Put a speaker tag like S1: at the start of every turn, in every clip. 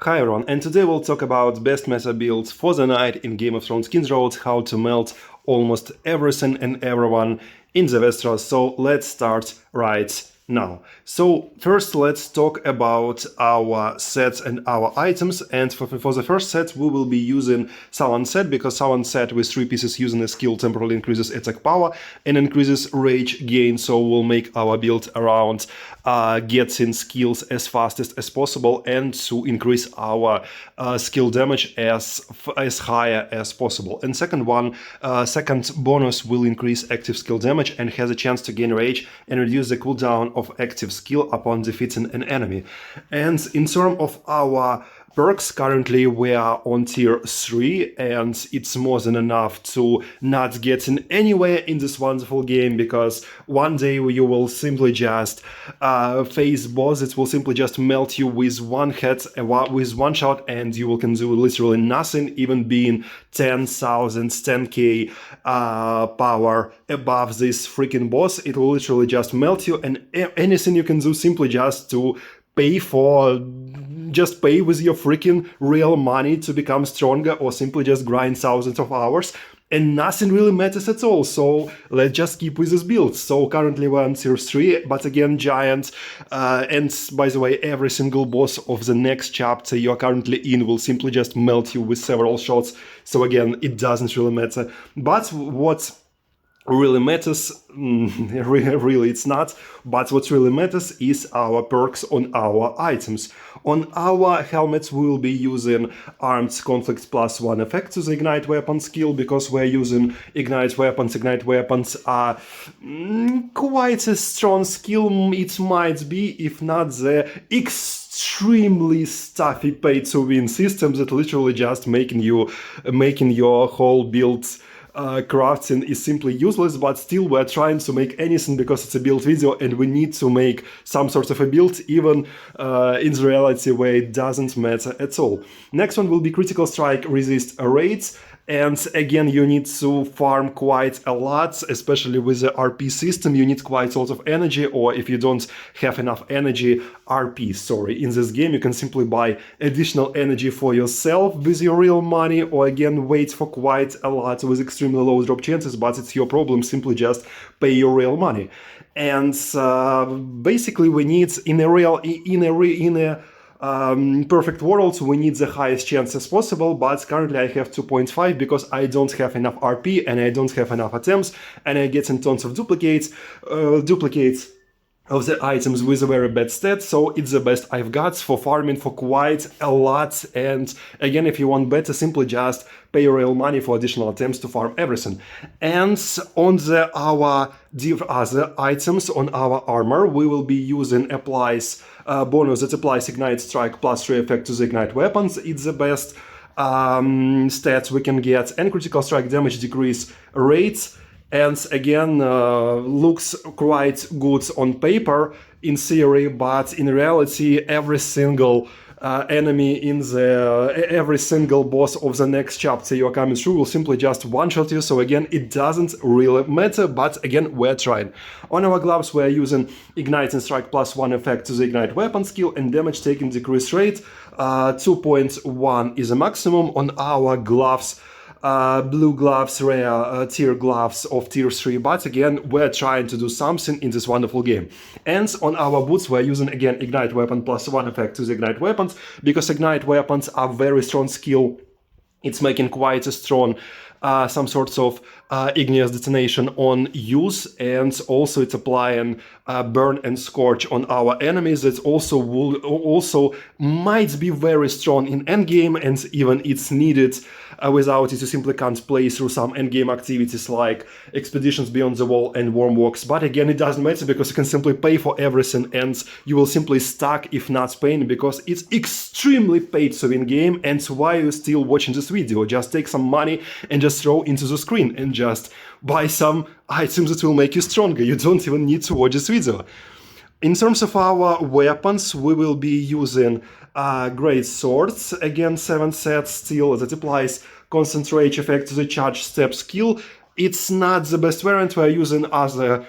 S1: Hi everyone, and today we'll talk about best meta builds for the night in Game of Thrones Kingsroad, how to melt almost everything and everyone in the Westeros. So let's start right now. So first let's talk about our sets and our items, and for the first set we will be using Sullen set, because Sullen set with 3 pieces using a skill temporarily increases attack power and increases rage gain, so we'll make our build around getting skills as fastest as possible and to increase our skill damage as higher as possible. And second bonus will increase active skill damage and has a chance to gain rage and reduce the cooldown of active skill upon defeating an enemy. And in terms of our perks, currently we are on tier 3, and it's more than enough to not get in anywhere in this wonderful game, because one day you will simply just face boss. It will simply just melt you with one hit, with one shot, and you can do literally nothing, even being 10,000, 10k power above this freaking boss. It will literally just melt you, and anything you can do simply just to pay with your freaking real money to become stronger, or simply just grind thousands of hours, and nothing really matters at all. So let's just keep with this build. So currently we're on tier 3, but again giant, and by the way, every single boss of the next chapter you're currently in will simply just melt you with several shots. So again, it doesn't really matter. But what really matters, really it's not, but what really matters is our perks on our items. On our helmets we will be using Armed Conflict +1 effect to the Ignite Weapon skill, because we're using Ignite Weapons. Ignite Weapons are quite a strong skill, it might be, if not the extremely stuffy pay-to-win system that literally just making your whole build crafting is simply useless. But still we're trying to make anything because it's a build video and we need to make some sort of a build, even in the reality where it doesn't matter at all. Next one will be Critical Strike Resist Raids. And again, you need to farm quite a lot, especially with the RP system. You need quite a lot of energy, or if you don't have enough energy, in this game, you can simply buy additional energy for yourself with your real money, or again, wait for quite a lot with extremely low drop chances, but it's your problem, simply just pay your real money. And basically we need, in a perfect world, we need the highest chance as possible, but currently I have 2.5 because I don't have enough RP and I don't have enough attempts, and I get in tons of duplicates of the items with a very bad stat, so it's the best I've got for farming for quite a lot. And again, if you want better, simply just pay real money for additional attempts to farm everything. And on our other items, on our armor, we will be using bonus that applies Ignite Strike +3 effect to the Ignite Weapons. It's the best stats we can get, and Critical Strike damage decrease rates. And again, looks quite good on paper in theory, but in reality, every single every single boss of the next chapter you're coming through will simply just one-shot you. So again, it doesn't really matter, but again, we're trying. On our gloves, we're using Ignite and Strike +1 effect to the Ignite Weapon skill, and damage taken decrease rate 2.1 is a maximum. On our gloves, blue gloves, rare tier gloves of tier 3, but again, we're trying to do something in this wonderful game. And on our boots, we're using again Ignite Weapon +1 effect to the Ignite Weapons, because Ignite Weapons are very strong skill. It's making quite a strong some sorts of igneous detonation on use, and also it's applying burn and scorch on our enemies. That also might be very strong in endgame, and even it's needed. Without it, you simply can't play through some endgame activities like Expeditions Beyond the Wall and Wormwalks. But again, it doesn't matter, because you can simply pay for everything and you will simply stack if not paying, because it's extremely paid to win game. And why are you still watching this video? Just take some money and just throw into the screen and just buy some items that will make you stronger. You don't even need to watch this video. In terms of our weapons, we will be using Great Swords, again 7 sets still, that applies Concentrate effect to the charge step skill. It's not the best variant, we're using other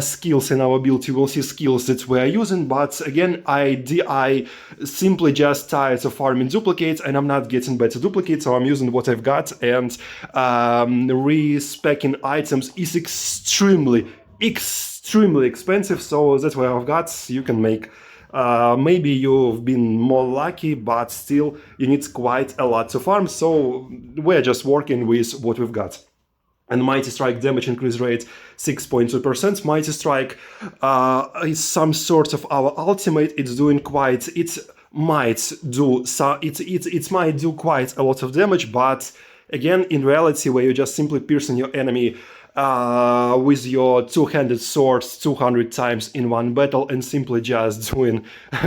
S1: skills in our build, you will see skills that we are using, but again, I simply just tired of farming duplicates, and I'm not getting better duplicates, so I'm using what I've got, and respecking items is extremely expensive, so that's what I've got. You can make maybe you've been more lucky, but still you need quite a lot to farm, so we're just working with what we've got. And Mighty Strike damage increase rate 6.2%. Mighty Strike is some sort of our ultimate. It's doing quite. It might do quite a lot of damage, but again, in reality, where you're just simply piercing your enemy with your two-handed swords 200 times in one battle and simply just doing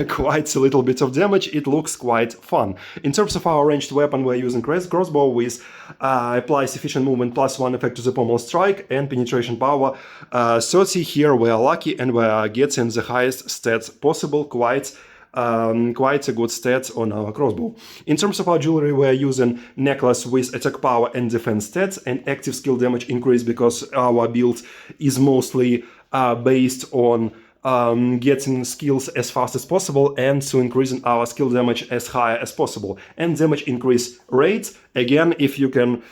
S1: quite a little bit of damage, it looks quite fun. In terms of our ranged weapon, we're using crossbow with applies efficient movement +1 effect to the pommel strike and penetration power 30. Here we are lucky and we are getting the highest stats possible, quite a good stat on our crossbow. In terms of our jewelry, we are using necklace with attack power and defense stats and active skill damage increase, because our build is mostly based on getting skills as fast as possible and to increasing our skill damage as high as possible. And damage increase rate, again, if you can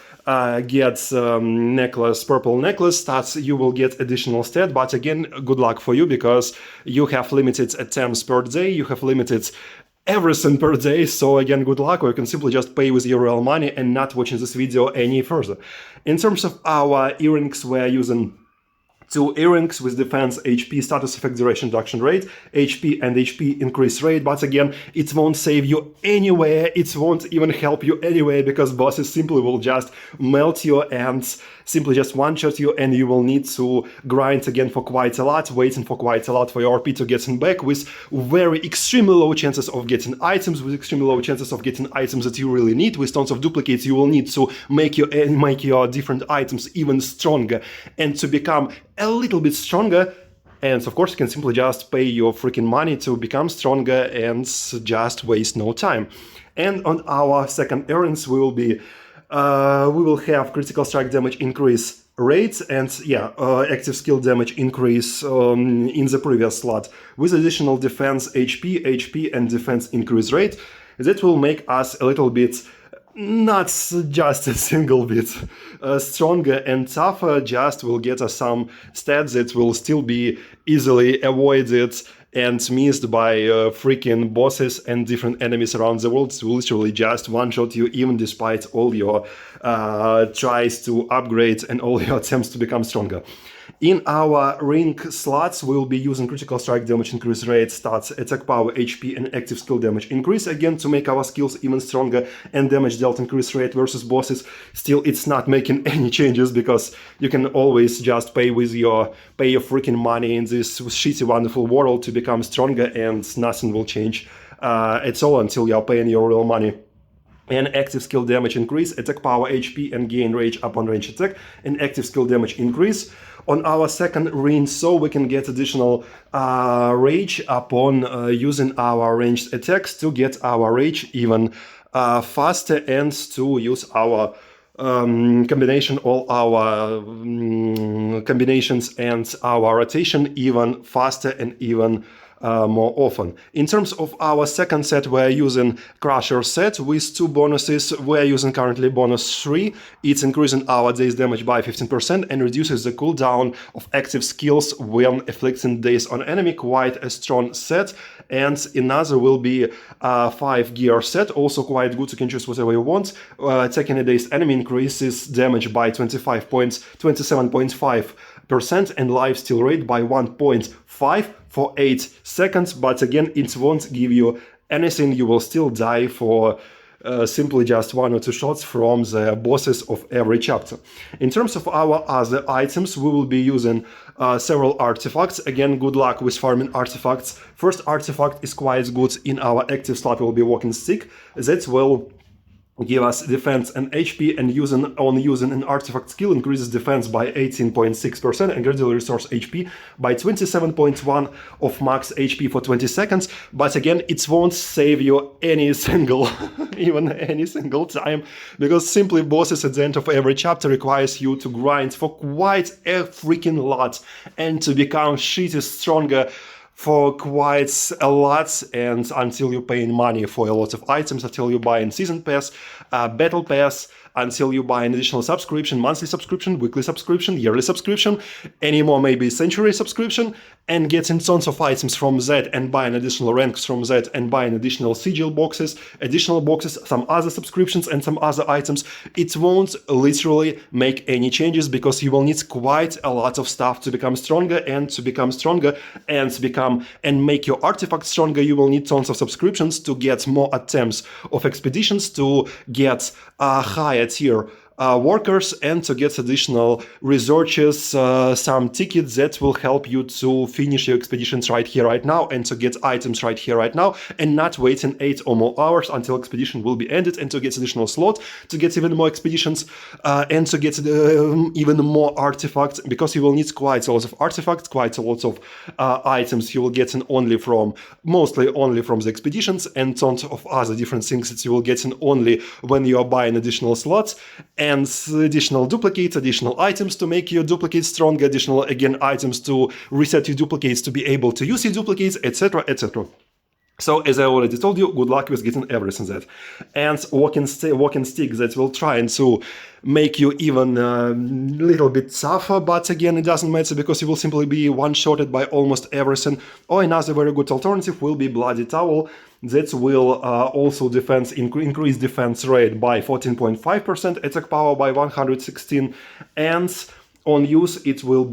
S1: get purple necklace stats, you will get additional stat, but again, good luck for you, because you have limited attempts per day, you have limited everything per day, so again, good luck, or you can simply just pay with your real money and not watching this video any further. In terms of our earrings, we're using 2 earrings with defense, HP, status effect, duration reduction rate, HP and HP increase rate, but again, it won't save you anywhere, it won't even help you anywhere, because bosses simply will just melt you and simply just one-shot you, and you will need to grind again for quite a lot, waiting for quite a lot for your RP to get back, with very extremely low chances of getting items, with extremely low chances of getting items that you really need. With tons of duplicates, you will need to make your different items even stronger, and to become a little bit stronger, and of course you can simply just pay your freaking money to become stronger and just waste no time. And on our second errands, we will have critical strike damage increase rates and active skill damage increase in the previous slot, with additional defense HP and defense increase rate. That will make us a little bit, not just a single bit stronger and tougher, just will get us some stats that will still be easily avoided and missed by freaking bosses and different enemies around the world, to literally just one-shot you, even despite all your tries to upgrade and all your attempts to become stronger. In our ring slots, we will be using critical strike damage increase rate, stats, attack power, HP, and active skill damage increase, again to make our skills even stronger, and damage dealt increase rate versus bosses. Still, it's not making any changes, because you can always just pay your freaking money in this shitty, wonderful world to become stronger, and nothing will change at all until you're paying your real money. And active skill damage increase, attack power, HP, and gain rage upon range attack, and active skill damage increase on our second ring, so we can get additional rage upon using our ranged attacks to get our rage even faster, and to use our all our combinations and our rotation even faster and even more often. In terms of our second set, we're using Crusher set with 2 bonuses. We're using currently bonus 3. It's increasing our daze damage by 15% and reduces the cooldown of active skills when afflicting daze on enemy. Quite a strong set. And another will be a 5 gear set, also quite good. You can choose whatever you want. Attacking a dazed enemy increases damage by 27.5% and lifesteal rate by 1.5 for 8 seconds, but again, it won't give you anything. You will still die for simply just 1 or 2 shots from the bosses of every chapter. In terms of our other items, we will be using several artifacts. Again, good luck with farming artifacts. First artifact is quite good in our active slot. Will be walking stick. That will give us defense and HP, and using an artifact skill increases defense by 18.6% and gradually restores HP by 27.1 of max HP for 20 seconds. But again, it won't save you any single even any single time, because simply bosses at the end of every chapter requires you to grind for quite a freaking lot and to become shitty stronger for quite a lot, and until you pay money for a lot of items, until you buy a season pass, battle pass, until you buy an additional subscription, monthly subscription, weekly subscription, yearly subscription, any more maybe century subscription, and getting tons of items from that, and buying additional ranks from that, and buying additional sigil boxes, additional boxes, some other subscriptions, and some other items. It won't literally make any changes, because you will need quite a lot of stuff to become stronger, and to become stronger and to become and make your artifact stronger. You will need tons of subscriptions to get more attempts of expeditions, to get higher tier workers, and to get additional researches, some tickets that will help you to finish your expeditions right here, right now, and to get items right here, right now, and not waiting 8 or more hours until expedition will be ended, and to get additional slot, to get even more expeditions, and to get even more artifacts, because you will need quite a lot of artifacts, quite a lot of items you will get mostly only from the expeditions, and tons of other different things that you will get only when you are buying additional slots, and additional duplicates, additional items to make your duplicates stronger, additional, again, items to reset your duplicates to be able to use your duplicates, etc., etc. So, as I already told you, good luck with getting everything that. And walking stick that will try and to make you even a little bit tougher, but again, it doesn't matter, because you will simply be one-shotted by almost everything. Or another very good alternative will be Bloody Towel, that will also increase defense rate by 14.5%, attack power by 116, and on use it will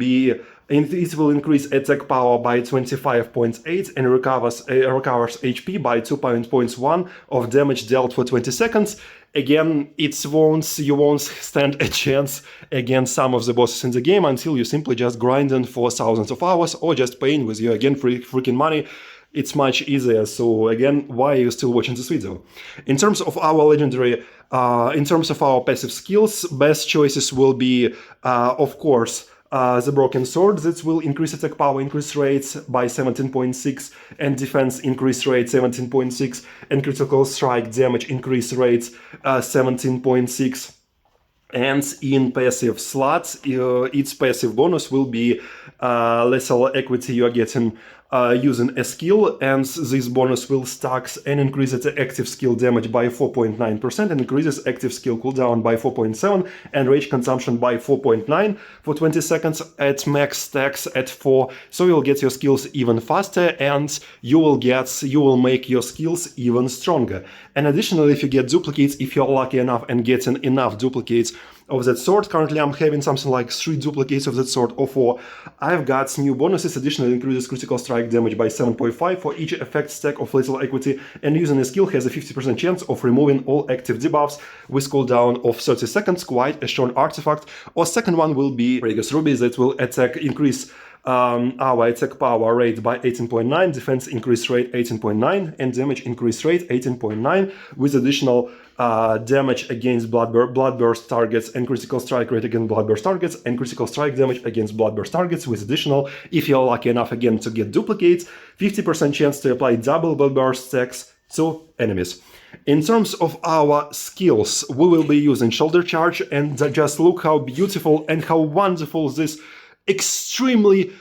S1: increase attack power by 25.8 and recovers HP by 2.1 of damage dealt for 20 seconds. Again, you won't stand a chance against some of the bosses in the game until you simply just grinding for thousands of hours, or just paying with your, again, freaking money. It's much easier. So again, why are you still watching this video? In terms of our legendary, in terms of our passive skills, best choices will be, of course, the Broken Sword, that will increase attack power increase rates by 17.6 and defense increase rate 17.6 and critical strike damage increase rates 17.6. And in passive slots, its passive bonus will be lethal equity you are getting using a skill, and this bonus will stacks and increases the active skill damage by 4.9% and increases active skill cooldown by 4.7 and rage consumption by 4.9 for 20 seconds at max stacks at 4. So you'll get your skills even faster, and you will make your skills even stronger. And additionally, if you get duplicates, if you're lucky enough and getting enough duplicates of that sword, currently I'm having something like 3 duplicates of that sword or 4, I've got new bonuses. Additionally, increases critical strike damage by 7.5 for each effect stack of lethal equity, and using a skill has a 50% chance of removing all active debuffs with cooldown of 30 seconds, quite a strong artifact. Or second one will be Regus Ruby, that will increase our attack power rate by 18.9, defense increase rate 18.9, and damage increase rate 18.9, with additional damage against bloodburst targets, and critical strike rate against bloodburst targets, and critical strike damage against bloodburst targets, with additional, if you're lucky enough again to get duplicates, 50% chance to apply double bloodburst stacks to enemies. In terms of our skills, we will be using shoulder charge, and just look how beautiful and how wonderful this extremely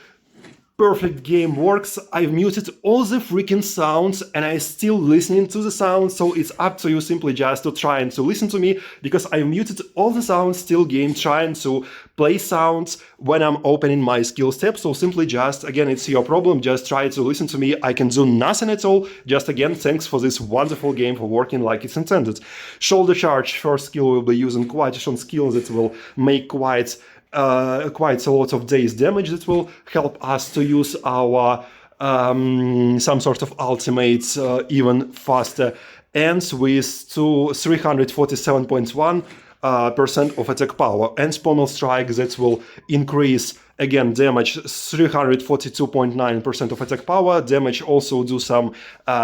S1: perfect game works. I've muted all the freaking sounds and I'm still listening to the sounds, so it's up to you simply just to try and to listen to me, because I've muted all the sounds, still game trying to play sounds when I'm opening my skill step. So simply just, again, it's your problem, just try to listen to me. I can do nothing at all. Just again, thanks for this wonderful game for working like it's intended. Shoulder charge, first skill, will be using quite a strong skill that will make quite a lot of days damage, that will help us to use our some sort of ultimates even faster. And with 347.1 percent of attack power, and pommel strike that will increase again damage 342.9% of attack power. Damage also do some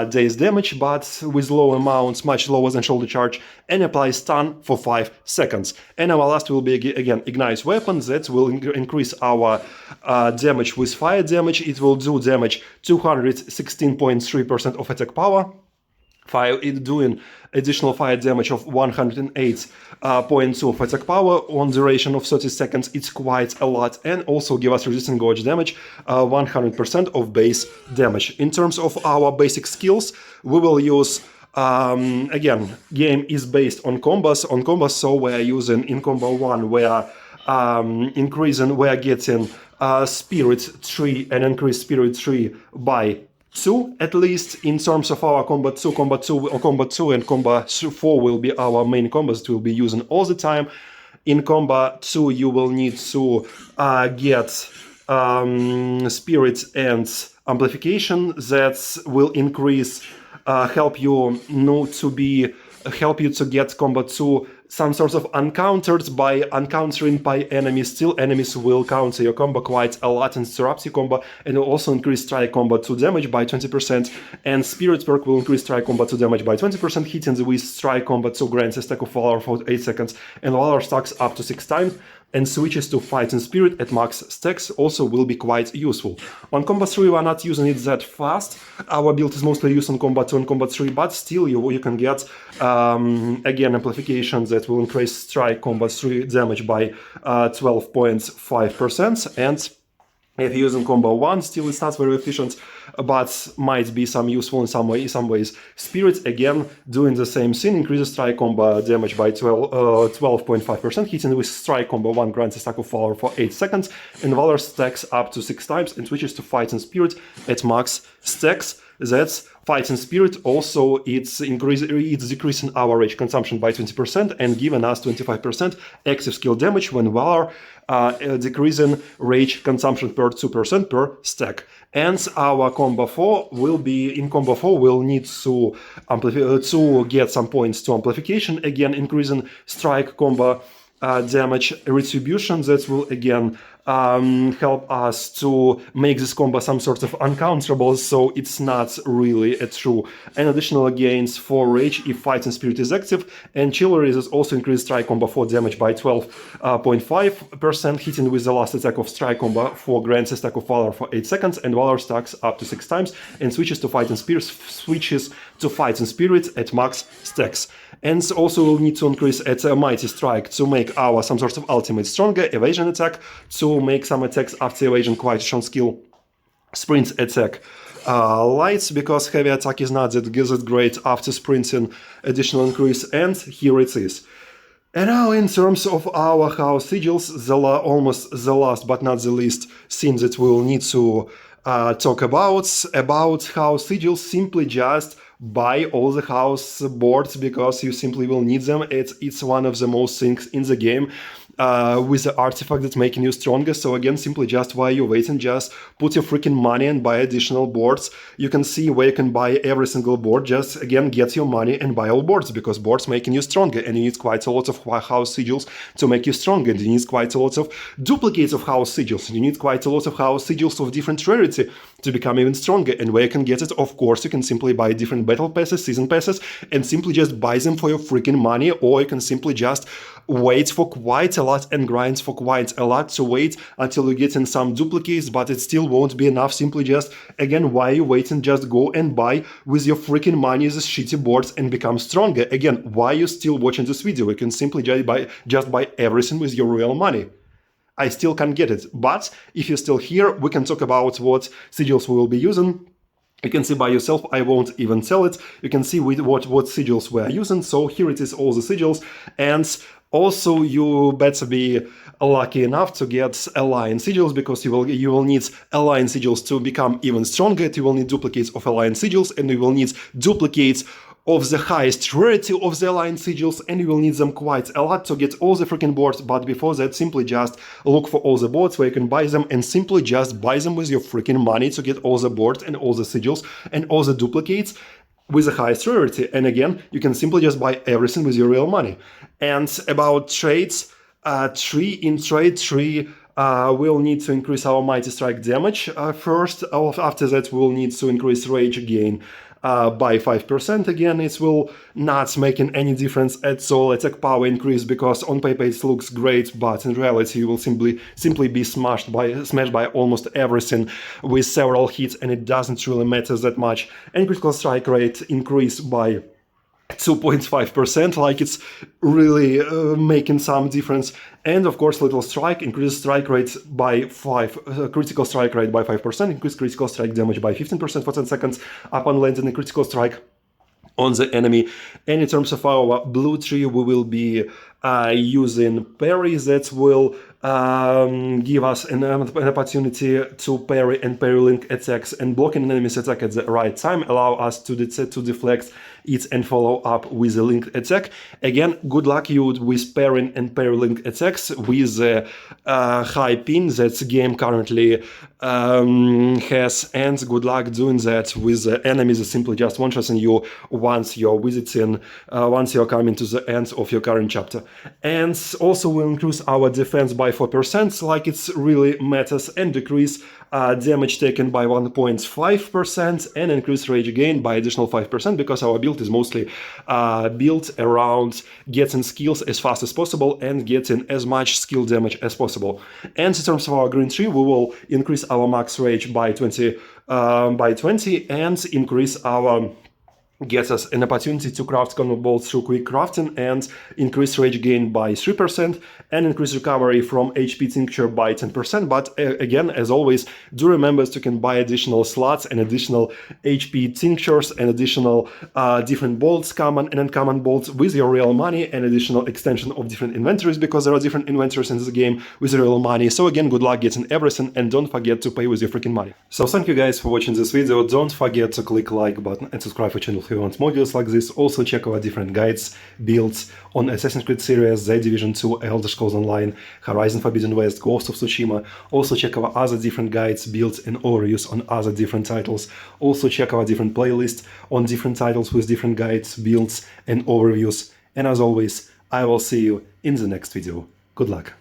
S1: daze damage, but with low amounts, much lower than shoulder charge, and apply stun for 5 seconds. And our last will be again ignite weapon that will increase our damage with fire damage. It will do damage 216.3% of attack power. It doing additional fire damage of 108.2 of attack power on duration of 30 seconds. It's quite a lot, and also give us resistant gouge damage 100% of base damage. In terms of our basic skills, we will use again, game is based on combos. So we're using in combo 1 we're getting spirit 3 and increase spirit 3 by 2 at least. In terms of our combo 2 and combo 4 will be our main combos that we'll be using all the time. In combo 2 you will need to get spirit and amplification that will increase help you to get combo 2 some sorts of encounters by encountering by enemies. Still, enemies will counter your combo quite a lot and interrupt your combo, and will also increase strike combo 2 damage by 20%. And spirit perk will increase strike combo 2 damage by 20%, hitting with strike combo 2 grants a stack of valor for 8 seconds, and valor stacks up to 6 times. And switches to fighting spirit at max stacks also will be quite useful. On combo 3 we are not using it that fast. Our build is mostly used on combo 2 and combo 3, but still you can get again amplifications that will increase strike combo 3 damage by 12.5%. and if you're using combo 1, still it's not very efficient, but might be some useful in some ways. Spirit, again, doing the same thing, increases strike combo damage by 12.5%, hitting with strike combo 1 grants a stack of valor for 8 seconds, and valor stacks up to 6 times, and switches to fighting spirit at max stacks. That's fighting spirit. Also, it's decreasing our rage consumption by 20% and giving us 25% active skill damage when valor decreasing rage consumption per 2% per stack. And our combo 4 will be in combo 4 we'll need to get some points to amplification, again increasing strike combo damage retribution that will again help us to make this combo some sort of uncounterable, so it's not really a true. And additional gains for rage if fighting spirit is active, and chill resist also increase strike combo 4 damage by 12.5%, hitting with the last attack of strike combo 4 grants a stack of valor for 8 seconds, and valor stacks up to 6 times, and switches to fighting spirit at max stacks. And also we'll need to increase at a mighty strike to make our some sort of ultimate stronger, evasion attack to make some attacks after evasion quite strong skill, sprint attack lights, because heavy attack is not that great after sprinting, additional increase, and here it is. And now in terms of our house sigils, almost the last but not the least thing that we'll need to talk about house sigils, simply just buy all the house boards because you simply will need them. It's one of the most things in the game with the artifact that's making you stronger. So again, simply just while you're waiting, just put your freaking money and buy additional boards. You can see where you can buy every single board. Just again, get your money and buy all boards, because boards making you stronger, and you need quite a lot of house sigils to make you stronger. And you need quite a lot of duplicates of house sigils. You need quite a lot of house sigils of different rarity to become even stronger. And where you can get it, of course, you can simply buy different battle passes, season passes, and simply just buy them for your freaking money, or you can simply just wait for quite a lot and grind for quite a lot to wait until you get in some duplicates, but it still won't be enough. Simply just, again, while you're waiting, just go and buy with your freaking money the shitty boards and become stronger. Again, while you're still watching this video, you can simply just buy everything with your real money. I still can't get it, but if you're still here, we can talk about what sigils we will be using. You can see by yourself, I won't even tell it. You can see what sigils we're using. So here it is, all the sigils. And also you better be lucky enough to get alliance sigils, because you will need alliance sigils to become even stronger. You will need duplicates of alliance sigils, and you will need duplicates of the highest rarity of the alliance sigils, and you will need them quite a lot to get all the freaking boards. But before that, simply just look for all the boards where you can buy them, and simply just buy them with your freaking money to get all the boards and all the sigils and all the duplicates. with the highest rarity. And again, you can simply just buy everything with your real money. And about trades, in trade 3, we'll need to increase our Mighty Strike damage first. After that, we'll need to increase Rage again by 5%. Again, it will not making any difference at all. Attack power increase, because on paper it looks great, but in reality you will simply be smashed by almost everything with several hits, and it doesn't really matter that much. And critical strike rate increase by 2.5%, like it's really making some difference. And of course, Little Strike increases strike rate by 5, critical strike rate by 5%, increase critical strike damage by 15% for 10 seconds upon landing a critical strike on the enemy. And in terms of our blue tree, we will be using parry that will give us an opportunity to parry and parry link attacks, and blocking an enemy's attack at the right time allow us to deflect it and follow up with a link attack. Again, good luck you with parrying and parry link attacks with the high ping that the game currently has, and good luck doing that with the enemies that simply just one-shotting you once you're once you're coming to the end of your current chapter. And also we'll increase our defense by 4%, like it really matters, and decrease damage taken by 1.5%, and increase rage gain by additional 5%, because our build is mostly built around getting skills as fast as possible and getting as much skill damage as possible. And in terms of our green tree, we will increase our max rage by 20 and increase our gets us an opportunity to craft combo bolts through quick crafting, and increase rage gain by 3%, and increase recovery from HP tincture by 10%. But again, as always, do remember you can buy additional slots and additional HP tinctures and additional different bolts, common and uncommon bolts, with your real money, and additional extension of different inventories, because there are different inventories in this game with real money. So again, good luck getting everything, and don't forget to pay with your freaking money. So thank you guys for watching this video. Don't forget to click like button and subscribe to the channel if you want more videos like this. Also check our different guides, builds on Assassin's Creed series, The Division 2, Elder Scrolls Online, Horizon Forbidden West, Ghost of Tsushima. Also check our other different guides, builds and overviews on other different titles. Also check our different playlists on different titles with different guides, builds and overviews. And as always, I will see you in the next video. Good luck.